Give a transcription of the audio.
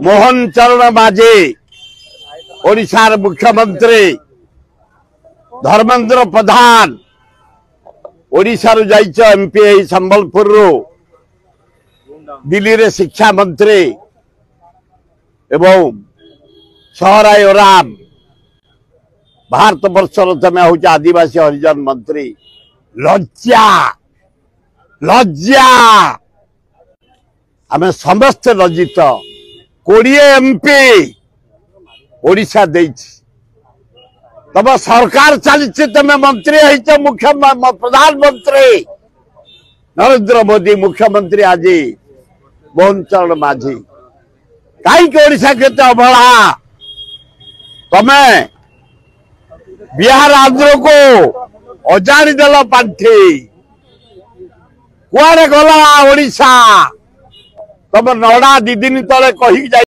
मोहन चरण माझी ओडिशार मुख्यमंत्री धर्मेंद्र प्रधान ओडिशा रु जाइछ एमपी संबलपुर रु दिल्ली रे शिक्षा मंत्री एवं सहराय ओराम भारत वर्षर तमे हूँ आदिवासी हरिजन मंत्री लज्जा लज्जा आमे समस्त लज्जित 20 एमपी ओडिशा तब सरकार चली तमे मंत्री मुख्य प्रधानमंत्री नरेंद्र मोदी मुख्यमंत्री आज मोहन चरण माझी कहीं ओडिशा के अवहेला तमे बिहार आंध्र को अजाड़ी देल पांठी कुआड़े गला ओडिशा तब नड़ा 2 दिन तले कही